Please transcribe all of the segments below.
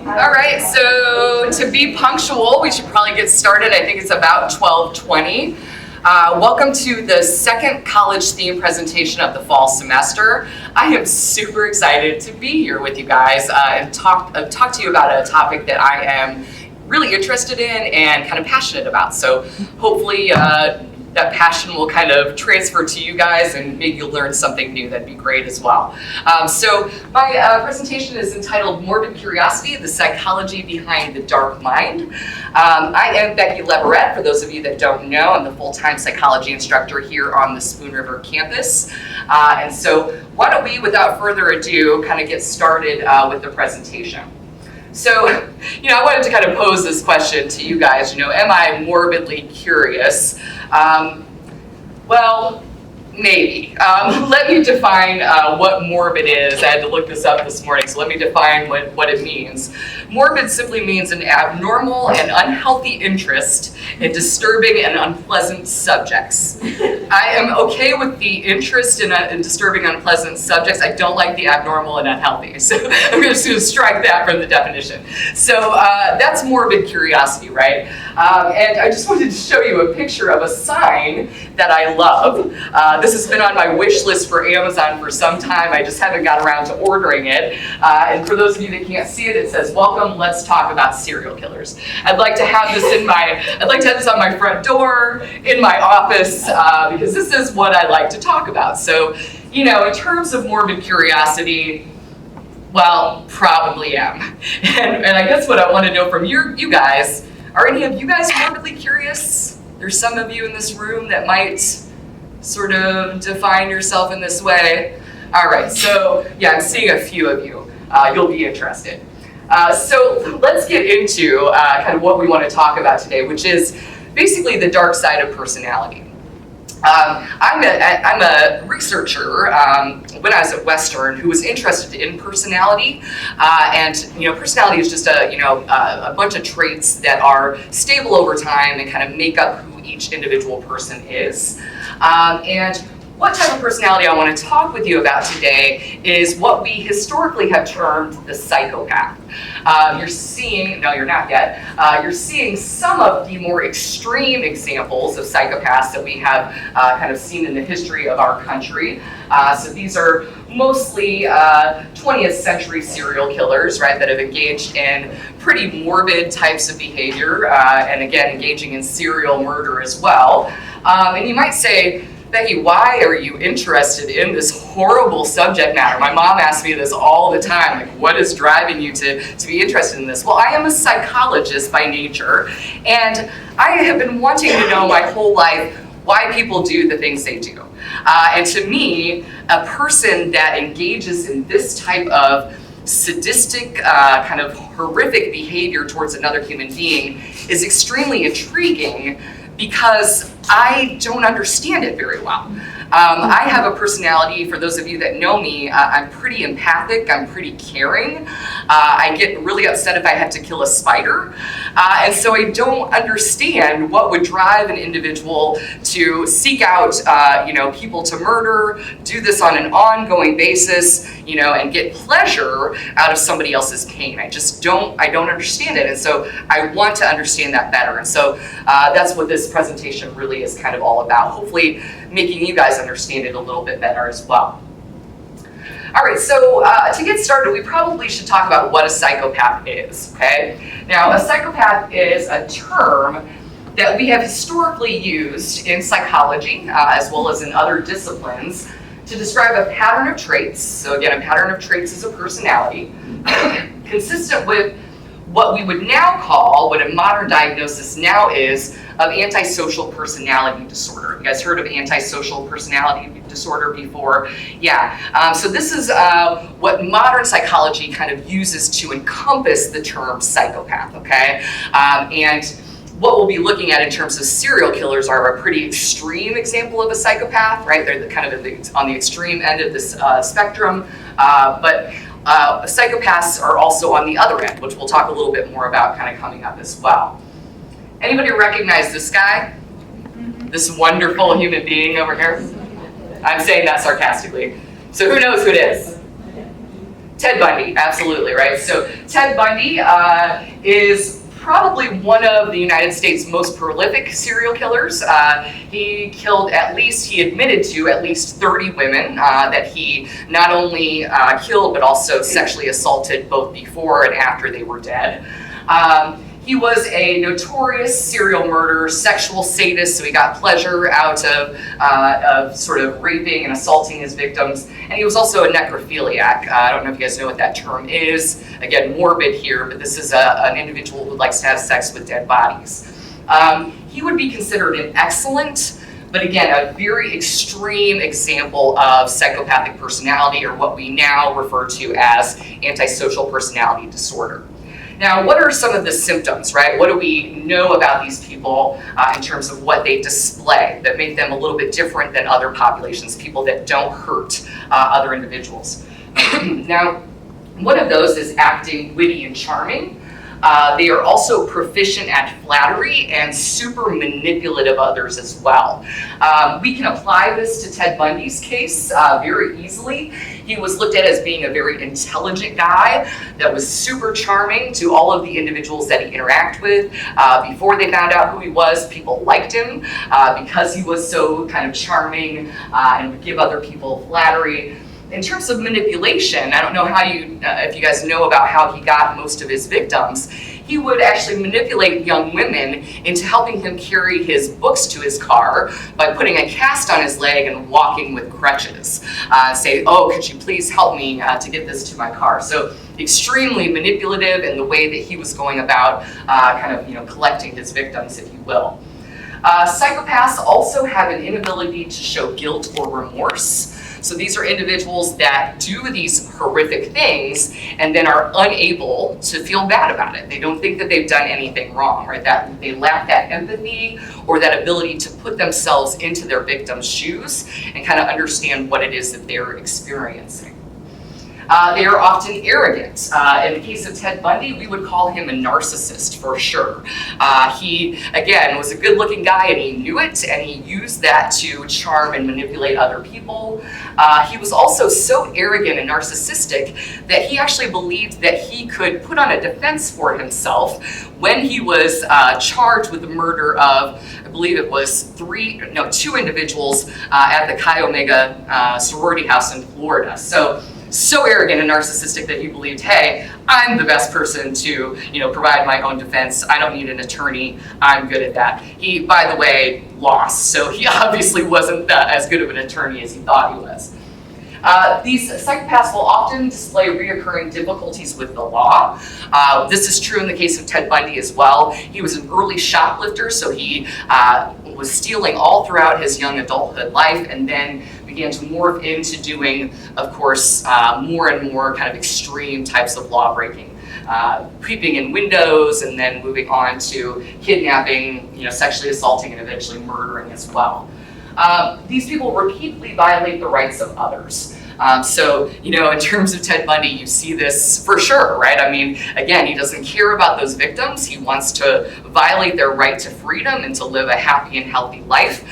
All right, so to be punctual, we should probably get started. I think it's about 12:20. Welcome to the second college theme presentation of the fall semester. I am super excited to be here with you guys and talk to you about a topic that I am really interested in and kind of passionate about. So hopefully that passion will kind of transfer to you guys and maybe you'll learn something new. That'd be great as well. So my presentation is entitled Morbid Curiosity, the Psychology Behind the Dark Mind. I am Becky Leverette, for those of you that don't know. I'm the full-time psychology instructor here on the Spoon River campus. And so why don't we, without further ado, kind of get started with the presentation. So, I wanted to kind of pose this question to you guys, am I morbidly curious? Well, maybe. Let me define what morbid is. I had to look this up this morning, so let me define what it means. Morbid simply means an abnormal and unhealthy interest in disturbing and unpleasant subjects. I am okay with the interest in disturbing and unpleasant subjects. I don't like the abnormal and unhealthy, so I'm just going to strike that from the definition. So that's morbid curiosity, right? And I just wanted to show you a picture of a sign that I love. This has been on my wish list for Amazon for some time. I just haven't got around to ordering it. And for those of you that can't see it, it says, "Welcome, let's talk about serial killers." I'd like to have this on my front door, in my office, because this is what I like to talk about. So, in terms of morbid curiosity, well, probably am. And I guess what I want to know from you guys, are any of you guys morbidly curious? There's some of you in this room that might sort of define yourself in this way. All right, so yeah, I'm seeing a few of you. You'll be interested. So let's get into kind of what we want to talk about today, which is basically the dark side of personality. I'm a researcher when I was at Western who was interested in personality, and personality is just a bunch of traits that are stable over time and kind of make up who each individual person is. And what type of personality I want to talk with you about today is what we historically have termed the psychopath. You're seeing, no, you're not yet, you're seeing some of the more extreme examples of psychopaths that we have kind of seen in the history of our country. So these are mostly 20th century serial killers, right, that have engaged in pretty morbid types of behavior, and again, engaging in serial murder as well. And you might say, "Becky, why are you interested in this horrible subject matter?" My mom asks me this all the time, like, what is driving you to be interested in this? Well, I am a psychologist by nature, and I have been wanting to know my whole life why people do the things they do. And to me, a person that engages in this type of sadistic, kind of horrific behavior towards another human being is extremely intriguing because I don't understand it very well. I have a personality, for those of you that know me, I'm pretty empathic, I'm pretty caring. I get really upset if I have to kill a spider. And so I don't understand what would drive an individual to seek out people to murder, do this on an ongoing basis, and get pleasure out of somebody else's pain. I don't understand it. And so I want to understand that better. And so that's what this presentation really is kind of all about, hopefully making you guys understand it a little bit better as well. All right, so to get started, we probably should talk about what a psychopath is, okay? Now, a psychopath is a term that we have historically used in psychology, as well as in other disciplines, to describe a pattern of traits. So again, a pattern of traits is a personality, consistent with what we would now call, what a modern diagnosis now is, of antisocial personality disorder. You guys heard of antisocial personality disorder before? Yeah. So this is what modern psychology kind of uses to encompass the term psychopath, okay? And what we'll be looking at in terms of serial killers are a pretty extreme example of a psychopath, right? They're kind of on the extreme end of this spectrum, but psychopaths are also on the other end, which we'll talk a little bit more about kind of coming up as well. Anybody recognize this guy? This wonderful human being over here? I'm saying that sarcastically. So who knows who it is? Ted Bundy, absolutely, right? So Ted Bundy is probably one of the United States' most prolific serial killers. He killed he admitted to at least 30 women that he not only killed, but also sexually assaulted both before and after they were dead. He was a notorious serial murderer, sexual sadist, so he got pleasure out of sort of raping and assaulting his victims. And he was also a necrophiliac. I don't know if you guys know what that term is. Again, morbid here, but this is an individual who likes to have sex with dead bodies. He would be considered an excellent, but again, a very extreme example of psychopathic personality, or what we now refer to as antisocial personality disorder. Now, what are some of the symptoms, right? What do we know about these people in terms of what they display that make them a little bit different than other populations, people that don't hurt other individuals? Now, one of those is acting witty and charming. They are also proficient at flattery and super manipulative of others as well. We can apply this to Ted Bundy's case very easily. He was looked at as being a very intelligent guy that was super charming to all of the individuals that he interacted with. Before they found out who he was, people liked him because he was so kind of charming and would give other people flattery. In terms of manipulation, I don't know how if you guys know about how he got most of his victims. He would actually manipulate young women into helping him carry his books to his car by putting a cast on his leg and walking with crutches. Say, oh, could you please help me to get this to my car? So extremely manipulative in the way that he was going about collecting his victims, if you will. Psychopaths also have an inability to show guilt or remorse. So these are individuals that do these horrific things and then are unable to feel bad about it. They don't think that they've done anything wrong, right? That they lack that empathy or that ability to put themselves into their victim's shoes and kind of understand what it is that they're experiencing. They are often arrogant. In the case of Ted Bundy, we would call him a narcissist for sure. He, again, was a good-looking guy and he knew it, and he used that to charm and manipulate other people. He was also so arrogant and narcissistic that he actually believed that he could put on a defense for himself when he was charged with the murder of, I believe it was two individuals at the Chi Omega sorority house in Florida. So arrogant and narcissistic that he believed, hey, I'm the best person to, provide my own defense. I don't need an attorney. I'm good at that. He, by the way, lost, so he obviously wasn't as good of an attorney as he thought he was. These psychopaths will often display reoccurring difficulties with the law. This is true in the case of Ted Bundy as well. He was an early shoplifter, so he was stealing all throughout his young adulthood life, and then began to morph into doing, of course, more and more kind of extreme types of law breaking. Creeping in windows and then moving on to kidnapping, sexually assaulting, and eventually murdering as well. These people repeatedly violate the rights of others. In terms of Ted Bundy, you see this for sure, right? I mean, again, he doesn't care about those victims. He wants to violate their right to freedom and to live a happy and healthy life.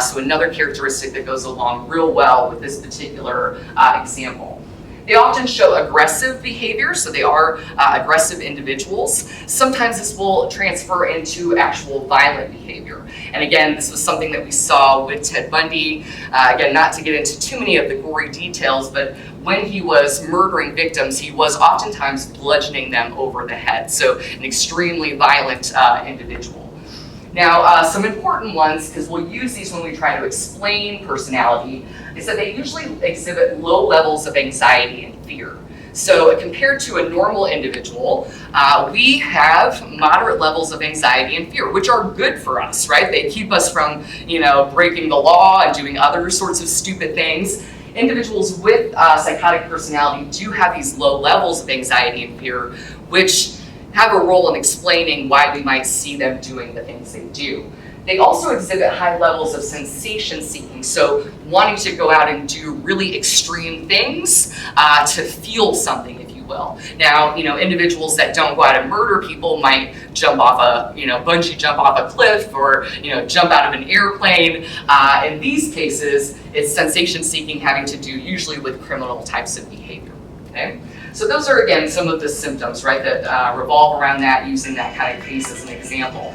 So another characteristic that goes along real well with this particular example. They often show aggressive behavior, so they are aggressive individuals. Sometimes this will transfer into actual violent behavior. And again, this was something that we saw with Ted Bundy. Again, not to get into too many of the gory details, but when he was murdering victims, he was oftentimes bludgeoning them over the head. So an extremely violent individual. Now, some important ones, because we'll use these when we try to explain personality, is that they usually exhibit low levels of anxiety and fear. So compared to a normal individual, we have moderate levels of anxiety and fear, which are good for us, right? They keep us from, breaking the law and doing other sorts of stupid things. Individuals with psychotic personality do have these low levels of anxiety and fear, which have a role in explaining why we might see them doing the things they do. They also exhibit high levels of sensation seeking, so wanting to go out and do really extreme things to feel something, if you will. Now, individuals that don't go out and murder people might jump off bungee jump off a cliff or, jump out of an airplane. In these cases, it's sensation seeking having to do usually with criminal types of behavior, okay? So those are, again, some of the symptoms, right, that revolve around that, using that kind of case as an example.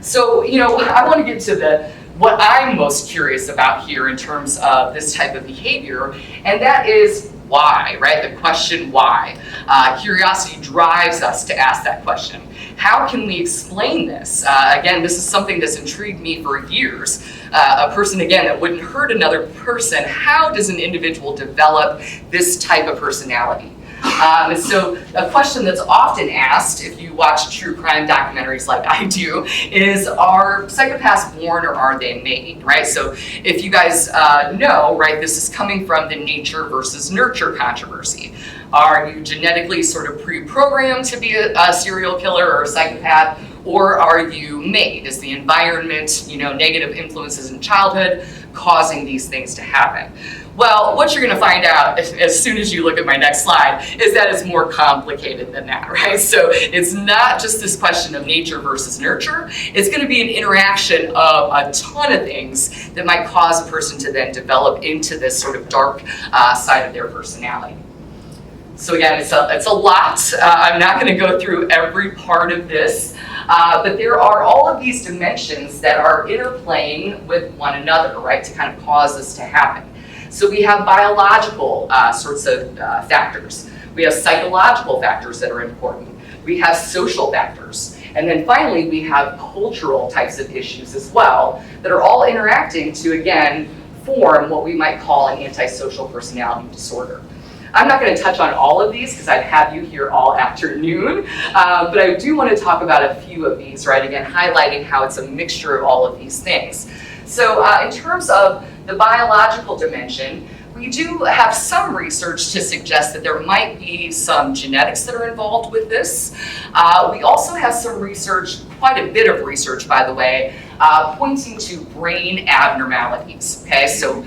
So, I want to get to what I'm most curious about here in terms of this type of behavior, and that is why, right? The question why. Curiosity drives us to ask that question. How can we explain this? Again, this is something that's intrigued me for years. A person, again, that wouldn't hurt another person. How does an individual develop this type of personality? And so a question that's often asked, if you watch true crime documentaries like I do, is, are psychopaths born or are they made, right? So if you guys know, right, this is coming from the nature versus nurture controversy. Are you genetically sort of pre-programmed to be a serial killer or a psychopath, or are you made? Is the environment, negative influences in childhood causing these things to happen? Well, what you're going to find out as soon as you look at my next slide is that it's more complicated than that, right? So it's not just this question of nature versus nurture. It's going to be an interaction of a ton of things that might cause a person to then develop into this sort of dark side of their personality. So again, it's a lot. I'm not going to go through every part of this, but there are all of these dimensions that are interplaying with one another, right, to kind of cause this to happen. So we have biological sorts of factors. We have psychological factors that are important. We have social factors. And then finally, we have cultural types of issues as well that are all interacting to, again, form what we might call an antisocial personality disorder. I'm not going to touch on all of these because I'd have you here all afternoon, but I do want to talk about a few of these, right? Again, highlighting how it's a mixture of all of these things. So in terms of the biological dimension, we do have some research to suggest that there might be some genetics that are involved with this. We also have some research, quite a bit of research, by the way, pointing to brain abnormalities, okay? So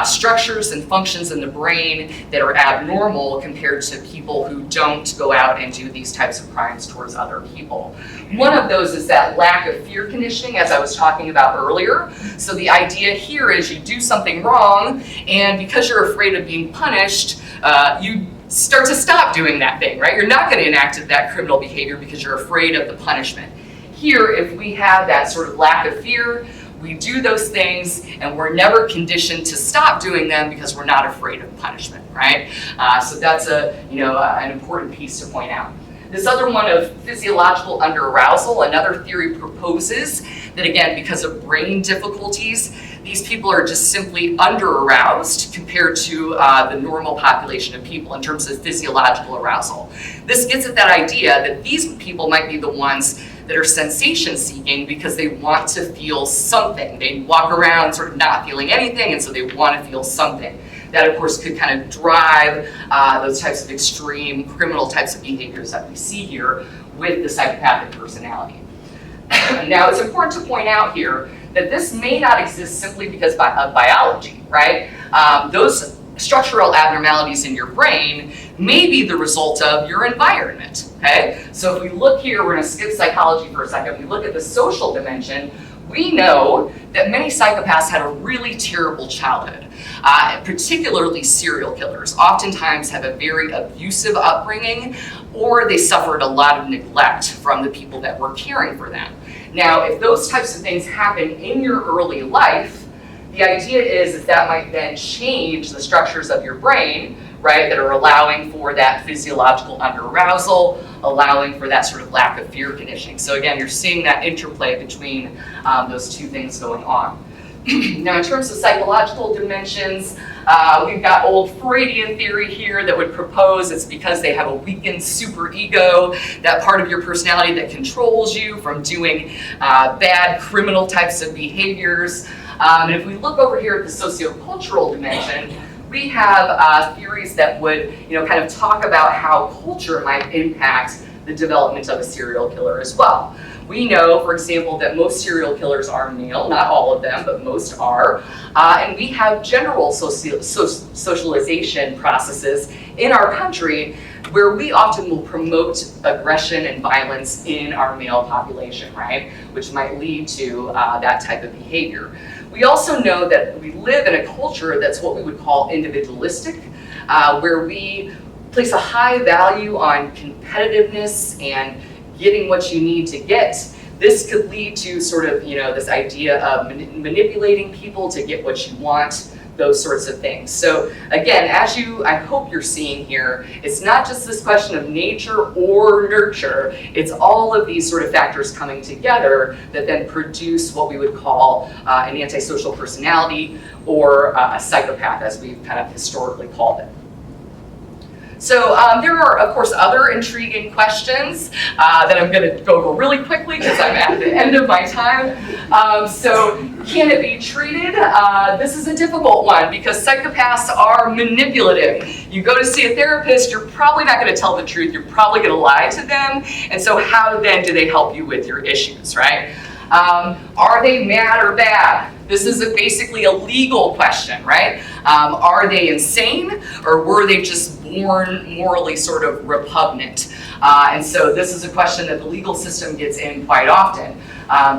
structures and functions in the brain that are abnormal compared to people who don't go out and do these types of crimes towards other people. One of those is that lack of fear conditioning, as I was talking about earlier. So the idea here is you do something wrong, and because you're afraid of being punished, you start to stop doing that thing, right? You're not going to enact that criminal behavior because you're afraid of the punishment. Here, if we have that sort of lack of fear, we do those things and we're never conditioned to stop doing them because we're not afraid of punishment, right? So that's an important piece to point out. This other one of physiological underarousal, another theory proposes that, again, because of brain difficulties, these people are just simply underaroused compared to the normal population of people in terms of physiological arousal. This gets at that idea that these people might be the ones that are sensation seeking because they want to feel something. They walk around sort of not feeling anything, and so they want to feel something. That, of course, could kind of drive those types of extreme criminal types of behaviors that we see here with the psychopathic personality. Now, it's important to point out here that this may not exist simply because of biology, right? Those structural abnormalities in your brain may be the result of your environment, okay? So if we look here, we're going to skip psychology for a second. We look at the social dimension. We know that many psychopaths had a really terrible childhood, particularly serial killers. Oftentimes have a very abusive upbringing, or they suffered a lot of neglect from the people that were caring for them. Now, if those types of things happen in your early life, the idea is that might then change the structures of your brain, right, that are allowing for that physiological underarousal, allowing for that sort of lack of fear conditioning. So again, you're seeing that interplay between those two things going on. Now, in terms of psychological dimensions, we've got old Freudian theory here that would propose it's because they have a weakened superego, that part of your personality that controls you from doing bad criminal types of behaviors. And if we look over here at the sociocultural dimension, we have theories that would, kind of talk about how culture might impact the development of a serial killer as well. We know, for example, that most serial killers are male, not all of them, but most are. And we have general socialization processes in our country where we often will promote aggression and violence in our male population, right? Which might lead to that type of behavior. We also know that we live in a culture that's what we would call individualistic, where we place a high value on competitiveness and getting what you need to get. This could lead to sort of, this idea of manipulating people to get what you want, those sorts of things. So again, as I hope you're seeing here, it's not just this question of nature or nurture, it's all of these sort of factors coming together that then produce what we would call an antisocial personality or a psychopath, as we've kind of historically called it. So there are, of course, other intriguing questions that I'm going to go over really quickly because I'm at the end of my time. So can it be treated? This is a difficult one because psychopaths are manipulative. You go to see a therapist, you're probably not going to tell the truth. You're probably going to lie to them. And so how then do they help you with your issues, right? Are they mad or bad? This is basically a legal question, right? Are they insane, or were they just born morally sort of repugnant? And so this is a question that the legal system gets in quite often.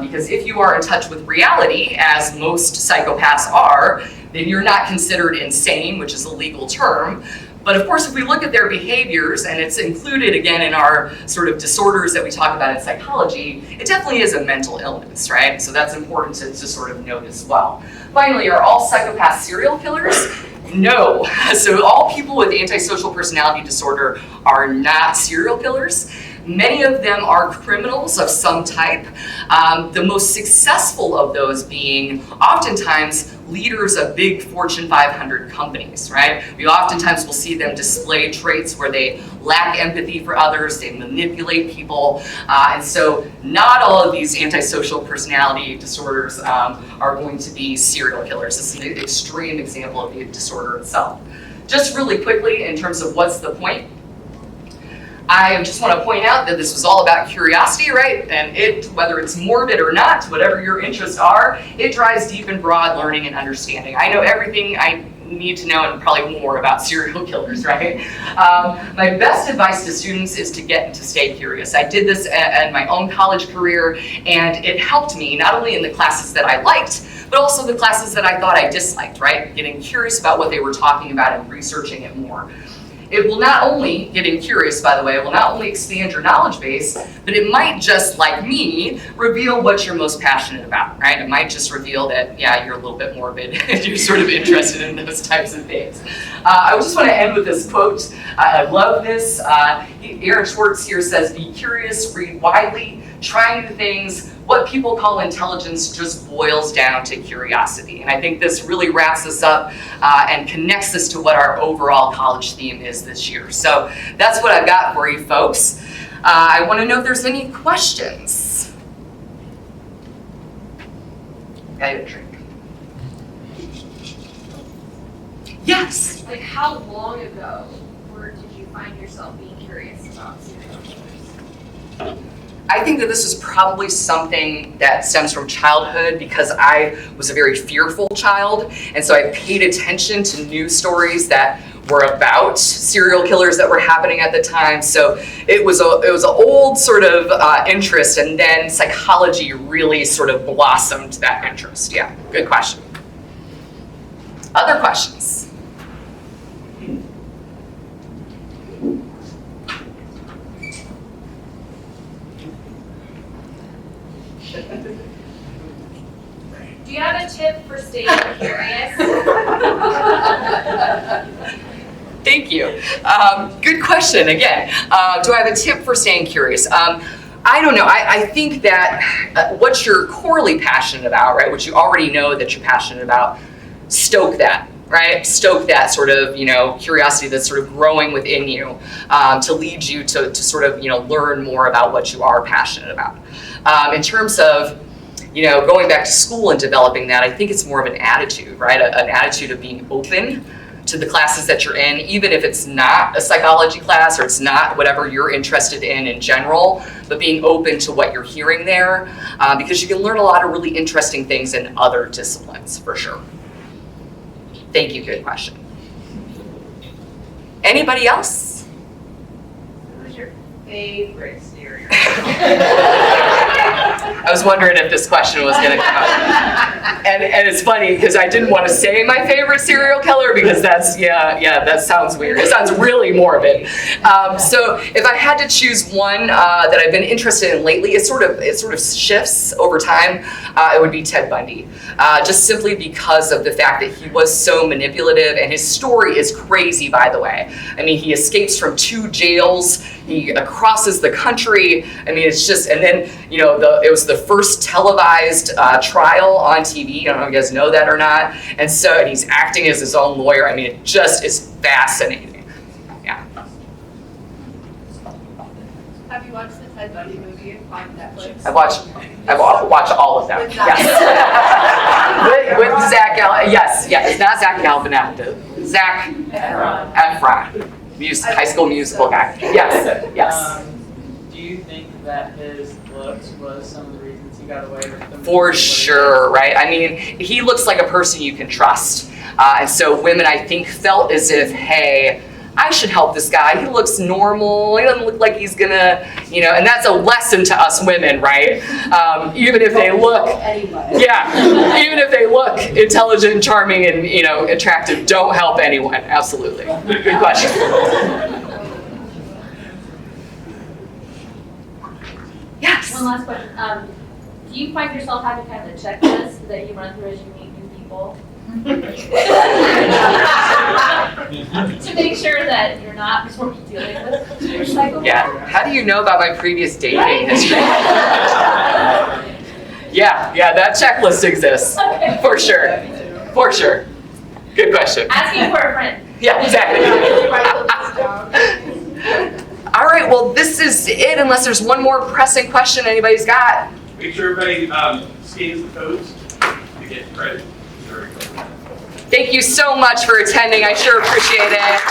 Because if you are in touch with reality, as most psychopaths are, then you're not considered insane, which is a legal term. But of course, if we look at their behaviors, and it's included again in our sort of disorders that we talk about in psychology, it definitely is a mental illness, right? So that's important to sort of note as well. Finally, are all psychopaths serial killers? No. So all people with antisocial personality disorder are not serial killers. Many of them are criminals of some type. The most successful of those being oftentimes leaders of big Fortune 500 companies, right? We oftentimes will see them display traits where they lack empathy for others, they manipulate people, and so not all of these antisocial personality disorders are going to be serial killers. This is an extreme example of the disorder itself. Just really quickly, in terms of what's the point, I just want to point out that this was all about curiosity, right? And whether it's morbid or not, whatever your interests are, it drives deep and broad learning and understanding. I know everything I need to know and probably more about serial killers, right? My best advice to students is to stay curious. I did this in my own college career, and it helped me not only in the classes that I liked, but also the classes that I thought I disliked, right? Getting curious about what they were talking about and researching it more. It will not only, getting curious by the way, it will not only expand your knowledge base, but it might just, like me, reveal what you're most passionate about, right? It might just reveal that, yeah, you're a little bit morbid if you're sort of interested in those types of things. I just want to end with this quote. I love this. Aaron Schwartz here says, "Be curious, read widely, try new things. What people call intelligence just boils down to curiosity." And I think this really wraps us up and connects us to what our overall college theme is this year. So that's what I've got for you folks. I want to know if there's any questions. I have a drink. Yes? Like, how long ago did you find yourself being curious about serial killers? I think that this is probably something that stems from childhood because I was a very fearful child, and so I paid attention to news stories that were about serial killers that were happening at the time. So it was an old sort of interest, and then psychology really sort of blossomed that interest. Yeah, good question. Other questions? Do you have a tip for staying curious? Thank you. Good question again. Do I have a tip for staying curious? I don't know. I think that what you're corely passionate about, right, what you already know that you're passionate about, stoke that. Right? Stoke that sort of, curiosity that's sort of growing within you to lead you to sort of, learn more about what you are passionate about. In terms of, going back to school and developing that, I think it's more of an attitude, right? An attitude of being open to the classes that you're in, even if it's not a psychology class or it's not whatever you're interested in general, but being open to what you're hearing there, because you can learn a lot of really interesting things in other disciplines, for sure. Thank you, good question. Anybody else? Who's your favorite serial I was wondering if this question was going to come up. And it's funny because I didn't want to say my favorite serial killer because that's, that sounds weird. It sounds really morbid. So if I had to choose one that I've been interested in lately, it sort of shifts over time. It would be Ted Bundy. Just simply because of the fact that he was so manipulative, and his story is crazy, by the way. I mean, he escapes from 2 jails, he crosses the country. I mean, it's just, and then, it was the first televised trial on TV. I don't know if you guys know that or not. And he's acting as his own lawyer. I mean, it just is fascinating. Yeah. Have you watched the Ted Bundy movie on Netflix? I've watched all of them. With Yes. with Zach yes, it's not Zach Galifianakis. Zach Efron. High School Musical guy. Yes. Do you think that his looks was some of the reasons he got away with them? For sure, right? I mean, he looks like a person you can trust. And so women, I think, felt as if, hey, I should help this guy. He looks normal. He doesn't look like he's gonna, and that's a lesson to us women, right? Even if they look, even if they look intelligent, charming, and attractive, don't help anyone. Absolutely. Good question. Yes. One last question. Do you find yourself having kind of a checklist that you run through as you meet new people? To make sure that you're not dealing with your psychopath? Yeah. How do you know about my previous dating history? Yeah, that checklist exists. Okay. For sure. For sure. Good question. Asking for a friend. Yeah, exactly. All right, well, this is it, unless there's one more pressing question anybody's got. Make sure everybody scans the codes to get credit. Thank you so much for attending. I sure appreciate it.